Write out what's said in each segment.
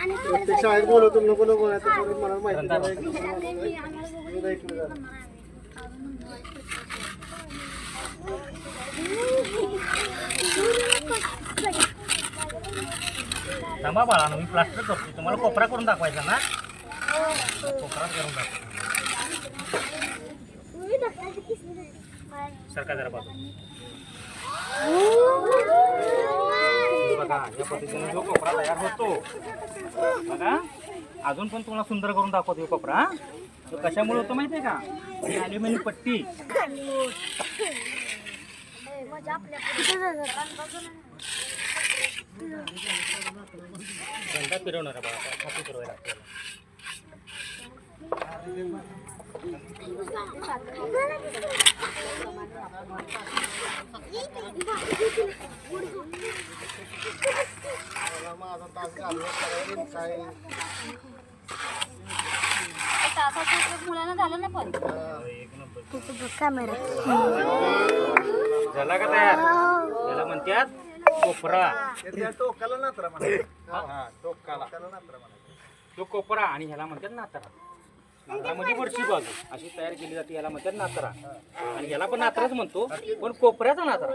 प्रत्येक शाळेत बोलवतो नको नको नाही तर परत मला माहिती नाही. थांबा बाळा मी प्लास्टर करतो तुम्हाला कोपरा करून दाखवायचा ना कोपरा करून दाखव सरका जरा बाजू बघा या पद्धतीने जो कोपरा तयार होतो बघा अजून पण तुम्हाला सुंदर करून दाखवतो हे कोपरा तो कशामुळे होतो माहिती आहे का ॲल्युमिनियम पट्टी घंटा फिरवणार आहे बाबा खाती फिरवायला माझा तास घालून काय मुलांना झालं ना पण कॅमेरा झाला का तयार त्याला म्हणतात कोपरा टोकाला नात्रा म्हणा टोकाला नात्रा म्हणा तो कोपरा आणि ह्याला म्हणतात नात्रा नात्रामध्ये वरची बाजू अशी तयार केली जाते ह्याला म्हणतात नात्रा आणि ह्याला पण नात्राच म्हणतो पण कोपऱ्याचा नात्रा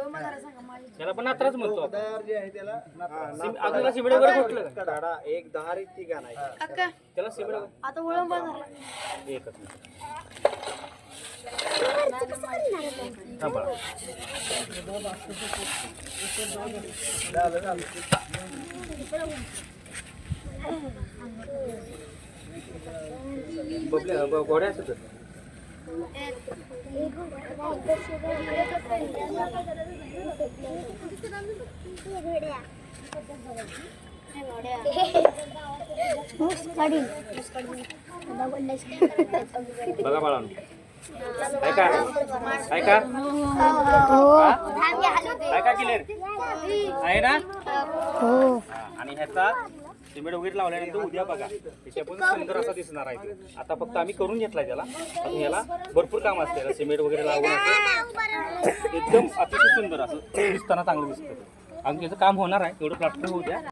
ह्याला पण नात्राच म्हणतो जे आहे त्याला अजून सिमेंट वगैरे कुठलं काढा एक 10 रीती गाणं त्याला सिमेंट आता वळंबा झाला एकच थांबा घोड्या असत बघा बाळा ऐका ऐका ऐका क्लिअर आहे ना आणि ह्याचा सिमेंट वगैरे लावल्यानंतर उद्या बघा त्याच्या पण सुंदर असा दिसणार आहे तो. आता फक्त आम्ही करून घेतलाय त्याला अजून याला भरपूर काम असते याला सिमेंट वगैरे लावून असं एकदम अतिशय सुंदर असं दिसताना चांगलं दिसतं अजून त्याचं काम होणार आहे एवढं प्लास्टर होऊ द्या